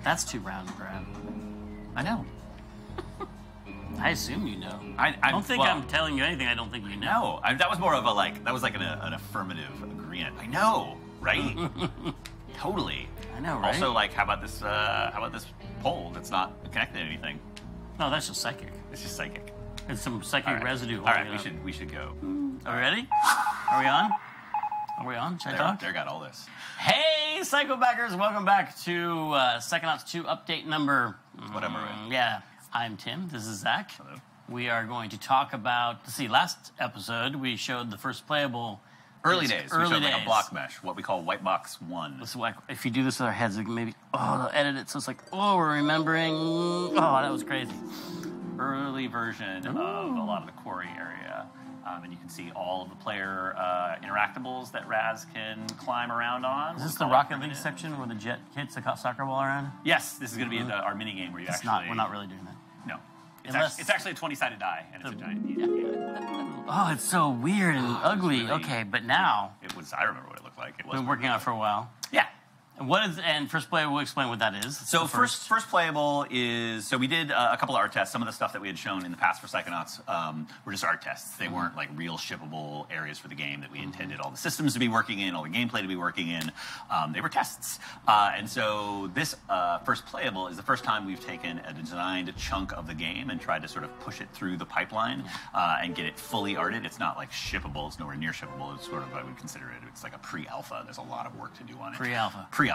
That's too round and grab. I know. I assume you know. I don't think I'm telling you anything I don't think you know. No, that was more of a that was like an affirmative agreement. I know, right? Totally. I know, right? Also, how about this pole that's not connected to anything? No, that's just psychic. It's just psychic. It's some psychic residue. All right, we should go. Are we ready? Are we on? Are we on? Should I talk? There got all this. Hey, Psycho Backers! Welcome back to Psychonauts 2 update number... Whatever. Yeah. I'm Tim. This is Zach. Hello. We are going to talk about... last episode, we showed the first playable... Early days. We showed a block mesh, what we call White Box 1. So if you do this with our heads, maybe... they'll edit it so it's we're remembering... Oh, that was crazy. Early version of a lot of the Quarry area. And you can see all of the player interactables that Raz can climb around on. Is this the Rocket League section where the jet hits the soccer ball around? Yes, this is going to be our mini game where you We're not really doing that. No. It's actually a 20-sided die, and it's a giant piece. Oh, it's so weird and ugly. Really, okay, but now... I remember what it looked like. It was been working on it for a while. Yeah. And first playable, we'll explain what that is. So first playable is, we did a couple of art tests. Some of the stuff that we had shown in the past for Psychonauts were just art tests. They weren't real shippable areas for the game that we intended all the systems to be working in, all the gameplay to be working in. They were tests. And so this first playable is the first time we've taken a designed chunk of the game and tried to sort of push it through the pipeline and get it fully arted. It's not shippable. It's nowhere near shippable. It's sort of, I would consider it, it's like a pre-alpha. There's a lot of work to do on it. Pre-alpha. Pre-alpha.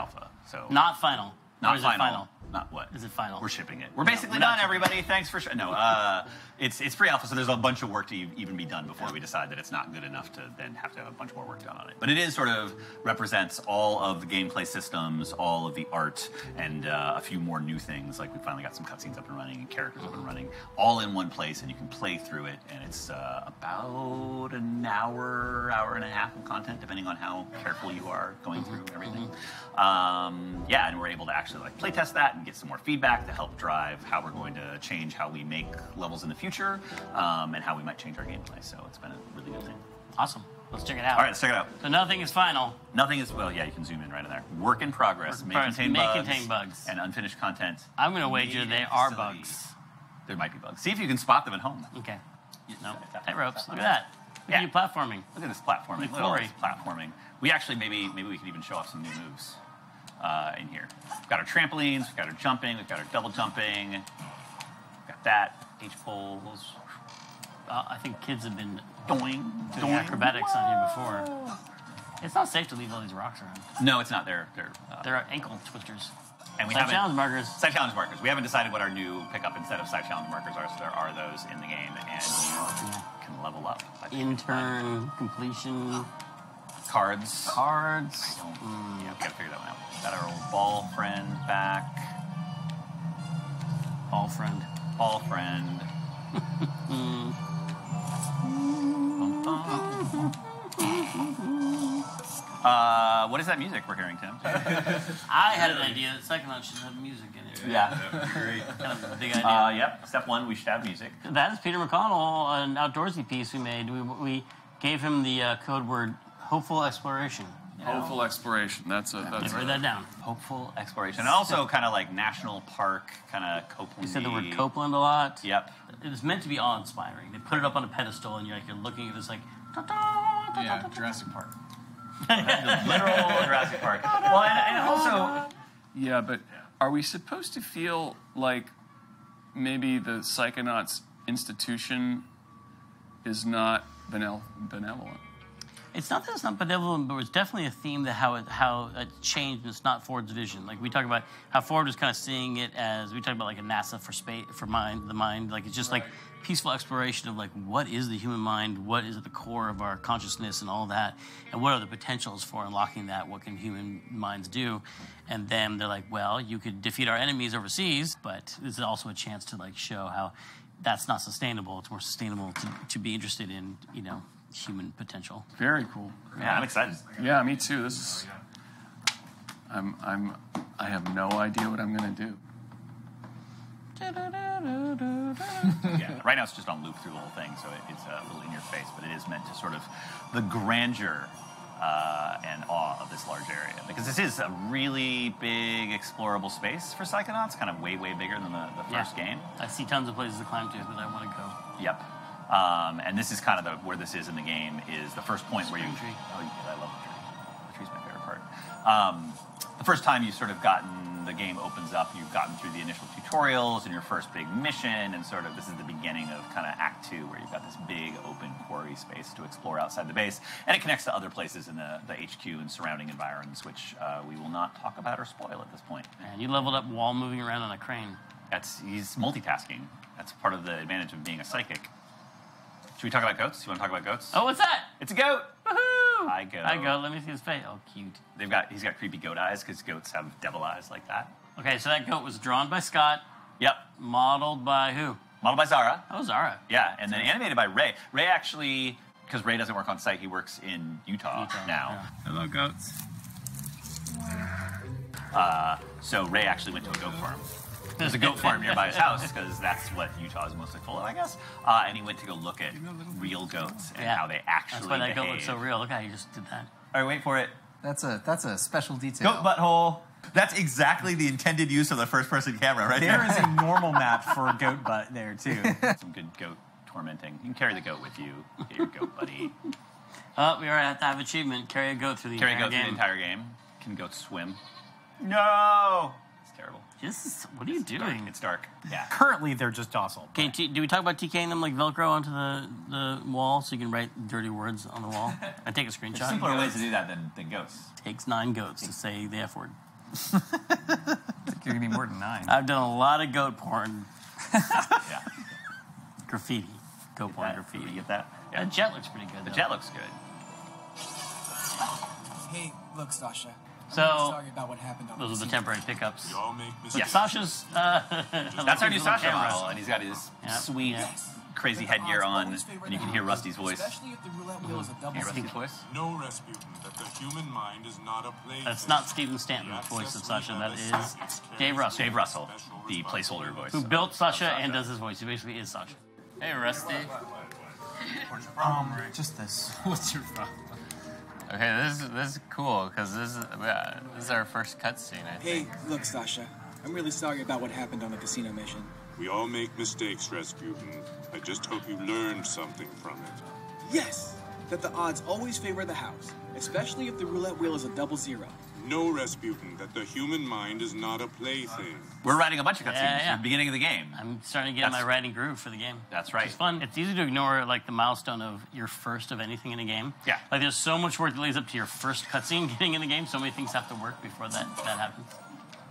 So not final. Not final. final. Not what? Is it final? We're shipping it. We're basically done, everybody. Thanks for... No, it's pre-alpha, so there's a bunch of work to even be done before we decide that it's not good enough to then have to have a bunch more work done on it. But it is sort of represents all of the gameplay systems, all of the art, and a few more new things. We finally got some cutscenes up and running and characters up and running, all in one place, and you can play through it. And it's about an hour and a half of content, depending on how careful you are going through everything. And we're able to actually play test that and get some more feedback to help drive how we're going to change how we make levels in the future, and how we might change our gameplay. So it's been a really good thing. Awesome. Let's check it out. All right, let's check it out. So nothing is final. Nothing is, you can zoom in right in there. Work in progress. May contain bugs. And unfinished content. I'm going to wager they are bugs. There might be bugs. See if you can spot them at home. Okay. No. Tight ropes. Look at that. Look at you platforming. Look at this platforming. Look at all this platforming. We actually, maybe we could even show off some new moves in here. We've got our trampolines, we've got our jumping, we've got our double jumping, we've got that, H-poles. I think kids have been doing acrobatics on here before. It's not safe to leave all these rocks around. No, it's not. They're ankle twisters. And we Side challenge markers. Side challenge markers. We haven't decided what our new pickup instead of side challenge markers are, so there are those in the game, and you can level up. Intern, completion. Cards. Yeah, we gotta figure that one out. Got our old ball friend back. Ball friend. What is that music we're hearing, Tim? I had an idea that Psychonauts should have music in it. Yeah. Great. Kind of a big idea. Yep. Step one, we should have music. That is Peter McConnell, an outdoorsy piece we made. We gave him the code word hopeful exploration. Hopeful exploration. That's write that down. Hopeful exploration. And also kind of national park, kind of Copeland. You said the word Copeland a lot. Yep. It was meant to be awe-inspiring. They put it up on a pedestal, and you're looking at this Jurassic Park. The literal Jurassic Park. Well, and also... Yeah, but are we supposed to feel like maybe the Psychonauts institution is not benevolent? It's not that it's not benevolent, but it's definitely a theme that how it changed, and it's not Ford's vision. We talk about how Ford was kind of seeing it as, we talk about a NASA for space, for the mind. It's just peaceful exploration of what is the human mind, what is at the core of our consciousness and all that, and what are the potentials for unlocking that, what can human minds do. And then they're well, you could defeat our enemies overseas, but this is also a chance to show how that's not sustainable. It's more sustainable to be interested in, human potential. Very cool. Yeah, I'm excited. Yeah, me too. This is... I have no idea what I'm going to do. Yeah, right now it's just on loop through the whole thing, so it's a little in your face, but it is meant to sort of the grandeur and awe of this large area. Because this is a really big explorable space for Psychonauts, kind of way, way bigger than the first game. I see tons of places to climb to that I want to go. Yep. And this is kind of where this is in the game, is the first point where you... Tree. Oh, yeah, I love the tree. The tree's my favorite part. The first time you've sort of gotten, the game opens up, you've gotten through the initial tutorials and your first big mission, and sort of this is the beginning of kind of Act 2, where you've got this big open quarry space to explore outside the base, and it connects to other places in the HQ and surrounding environs, which we will not talk about or spoil at this point. And you leveled up while moving around on a crane. He's multitasking. That's part of the advantage of being a psychic. Should we talk about goats? You want to talk about goats? Oh, what's that? It's a goat! Woohoo! Hi, goat. Hi, goat. Let me see his face. Oh, cute. He's got creepy goat eyes, because goats have devil eyes like that. Okay, so that goat was drawn by Scott. Yep. Modeled by who? Modeled by Zara. Oh, Zara. Yeah, and then animated by Ray. Ray actually, because Ray doesn't work on site, he works in Utah now. Yeah. Hello, goats. So Ray actually went to a goat farm. There's a goat farm nearby his house, because that's what Utah is mostly full of, I guess. And he went to go look at real goats and how they actually That's why that behave. goat looks so real. Look how you just did that. All right, wait for it. That's a special detail. Goat butthole. That's exactly the intended use of the first-person camera, right there. There is a normal map for goat butt there, too. Some good goat tormenting. You can carry the goat with you. Get your goat buddy. Oh, we already have to have achievement. Carry a goat through the Carry a entire goat through the game. entire game. Can goats swim? No! It's terrible. What are you doing? It's dark. Yeah. Currently, they're just docile. Okay, do we talk about TKing them like Velcro onto the wall so you can write dirty words on the wall? And take a There's screenshot. simpler ways to do that than goats. Takes 9 goats to say the F word. You're gonna need more than 9. I've done a lot of goat porn. Yeah. Graffiti. Goat porn graffiti. You get that? Yeah. The jet looks pretty good, The though. jet looks good. Hey, look, Sasha. So, sorry about what happened on those are the temporary pickups. We all make Yeah. mistakes. Sasha's... That's our new Sasha camera. model, and he's got his Yeah. sweet, Yeah. crazy headgear on, and you can hear Rusty's voice. Especially if the roulette wheel is a double Hear Rusty's voice? No, Rasputin, that the human mind is not a plaything. That's not Stephen Stanton's voice of Sasha. That is Dave Russell. Dave Russell, the placeholder voice. Who built Sasha and does his voice. He basically is Sasha. Hey, Rusty. Just this. What's your problem? Okay, this is cool because this is our first cutscene. I Hey, think. look, Sasha. I'm really sorry about what happened on the casino mission. We all make mistakes, Rasputin. I just hope you learned something from it. Yes, that the odds always favor the house, especially if the roulette wheel is a double zero. No, Rasputin, that the human mind is not a plaything. We're writing a bunch of cutscenes Yeah. at the beginning of the game. I'm starting to get my writing groove for the game. That's right. It's fun. It's easy to ignore like the milestone of your first of anything in a game. Yeah. Like there's so much work that leads up to your first cutscene getting in the game. So many things have to work before that happens.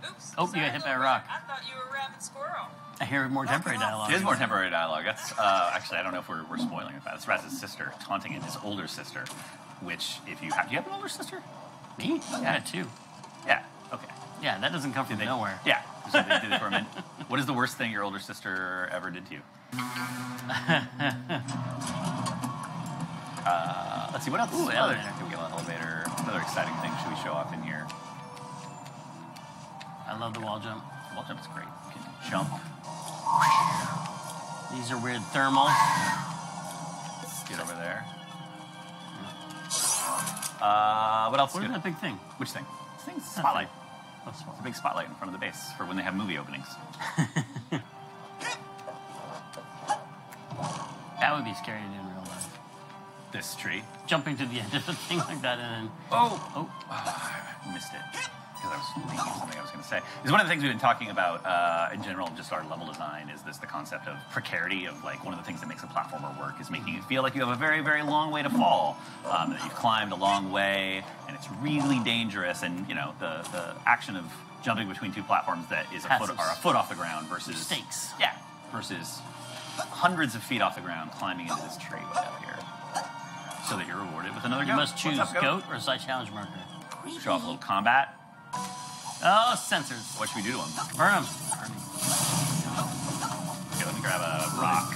Oops. Oh, you got hit by a rock. I thought you were a rabbit squirrel. I hear more temporary dialogue. It is more temporary dialogue. That's actually, I don't know if we're spoiling it. That's Raz's sister taunting him, his older sister. Which, if you have, do you have an older sister? Me? Yeah, too. Yeah. Okay. Yeah, that doesn't come from nowhere. Yeah. So they did it for a minute. What is the worst thing your older sister ever did to you? Let's see, what else? Ooh, What other- elevator. Can we get an elevator? What other exciting thing should we show off in here? I love the wall jump. Wall jump's great. You can jump. These are weird thermals. Get over there. What else? What is good? that big thing? Which thing? This thing's a spotlight. What's It's a big spotlight in front of the base for when they have movie openings. That would be scary to do in real life. This tree. Jumping to the end of a thing like that and then... Oh! Missed it. Because I was thinking of something I was going to say. It's one of the things we've been talking about in general, just our level design, is the concept of precarity of, like, one of the things that makes a platformer work is making it feel like you have a very, very long way to fall. That you've climbed a long way, and it's really dangerous, and, you know, the action of jumping between two platforms that is a foot off the ground versus... Stakes. Yeah. Versus hundreds of feet off the ground climbing into this tree way up here. So that you're rewarded with another You goat. must choose What's up, goat or side challenge marker. Show off a little combat. Oh, sensors. What should we do to him? Burn them. Okay, let me grab a rock.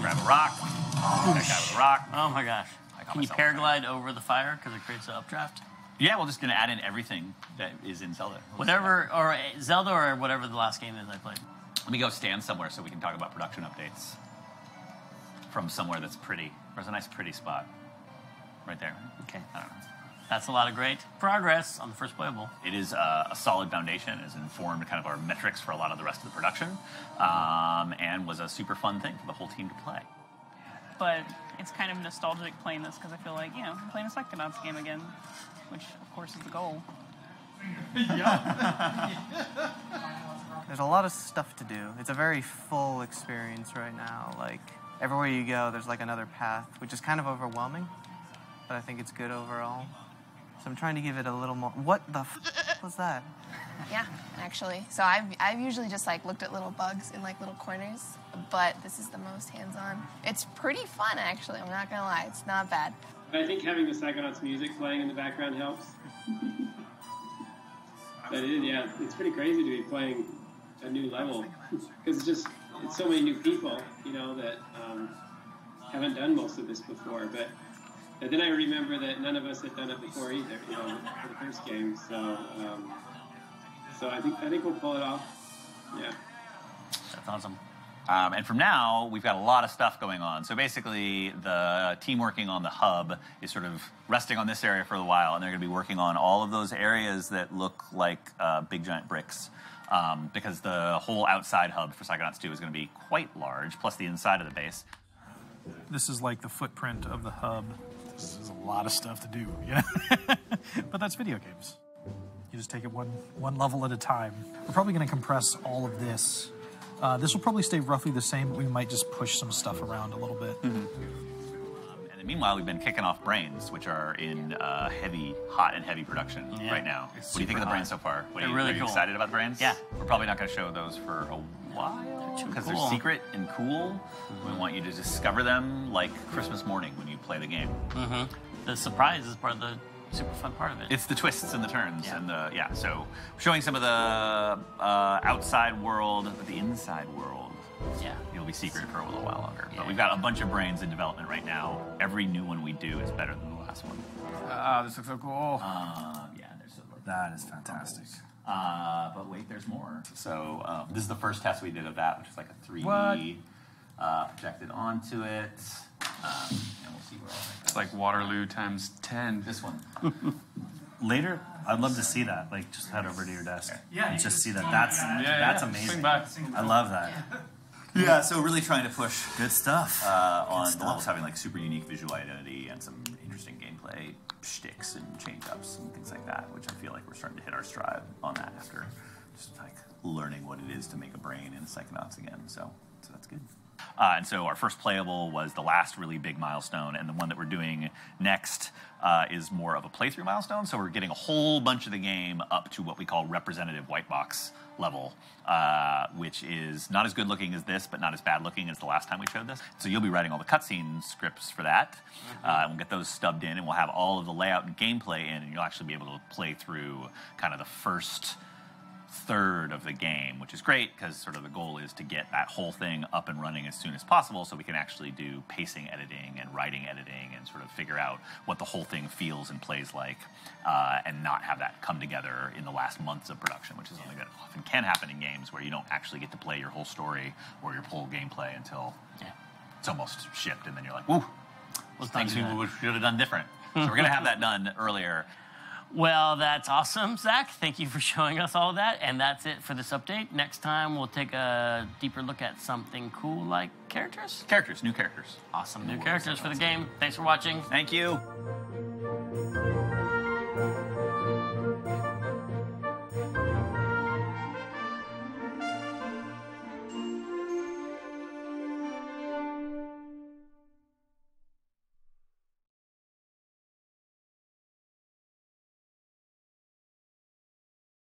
Grab a rock. That guy with a rock. Oh my gosh. I got Can you myself paraglide over the fire because it creates an updraft? Yeah, we're just going to add in everything that is in Zelda. Whatever, or Zelda or whatever the last game is I played. Let me go stand somewhere so we can talk about production updates from somewhere that's pretty. There's a nice pretty spot right there. Okay. I don't know. That's a lot of great progress on the first playable. It is a solid foundation. It has informed kind of our metrics for a lot of the rest of the production, and was a super fun thing for the whole team to play. But it's kind of nostalgic playing this because I feel like, I'm playing a Psychonauts game again, which, of course, is the goal. There's a lot of stuff to do. It's a very full experience right now. Like, everywhere you go, there's like another path, which is kind of overwhelming, but I think it's good overall. So I'm trying to give it a little more. What the was that? Yeah, actually. So I've usually just like looked at little bugs in like little corners, but this is the most hands-on. It's pretty fun, actually. I'm not gonna lie. It's not bad. I think having the Psychonauts music playing in the background helps. But it's pretty crazy to be playing a new level because it's so many new people, that haven't done most of this before. But then I remember that none of us had done it before either, for the first game. So I think we'll pull it off. Yeah. That's awesome. And from now, we've got a lot of stuff going on. So basically, the team working on the hub is sort of resting on this area for a while, and they're going to be working on all of those areas that look like big giant bricks. Because the whole outside hub for Psychonauts 2 is going to be quite large, plus the inside of the base. This is like the footprint of the hub. This is a lot of stuff to do, But that's video games. You just take it one level at a time. We're probably going to compress all of this. This will probably stay roughly the same, but we might just push some stuff around a little bit. And then meanwhile, we've been kicking off Brains, which are in hot and heavy production right now. What do you think of the Brains so far? They're really cool. Are you excited about the Brains? Yeah. We're probably not going to show those for a while because they're secret and cool. We want you to discover them like Christmas morning when you play the game. The surprise is part of the super fun part of it. It's the twists and the turns and so showing some of the outside world, but the inside world, it'll be secret for a little while longer. But we've got a bunch of Brains in development right now. Every new one we do is better than the last one. This looks so cool. They're so cool. That is fantastic. But wait, there's more. So this is the first test we did of that, which is like a 3D projected onto it. And we'll see where all that goes. It's like Waterloo times 10. This one. Later, I'd love to see that. Like, just head over to your desk and just see that. That's amazing. Swing back. I love that. Yeah, so really trying to push Good stuff. on the levels having like super unique visual identity and some interesting gameplay shticks and change-ups and things like that, which I feel like we're starting to hit our stride on that after just like learning what it is to make a brain in Psychonauts again. So that's good. And so our first playable was the last really big milestone, and the one that we're doing next is more of a playthrough milestone. So we're getting a whole bunch of the game up to what we call representative white box level, which is not as good looking as this, but not as bad looking as the last time we showed this. So you'll be writing all the cutscene scripts for that. And we'll get those stubbed in, and we'll have all of the layout and gameplay in, and you'll actually be able to play through kind of the first third of the game, which is great because sort of the goal is to get that whole thing up and running as soon as possible so we can actually do pacing editing and writing editing and sort of figure out what the whole thing feels and plays like, and not have that come together in the last months of production, which is something that often can happen in games where you don't actually get to play your whole story or your whole gameplay until it's almost shipped, and then you're like, woo, those things we should have done different. So we're going to have that done earlier. Well, that's awesome, Zach. Thank you for showing us all that. And that's it for this update. Next time, we'll take a deeper look at something cool like characters. New characters. Awesome. New characters for the game. Thanks for watching. Thank you.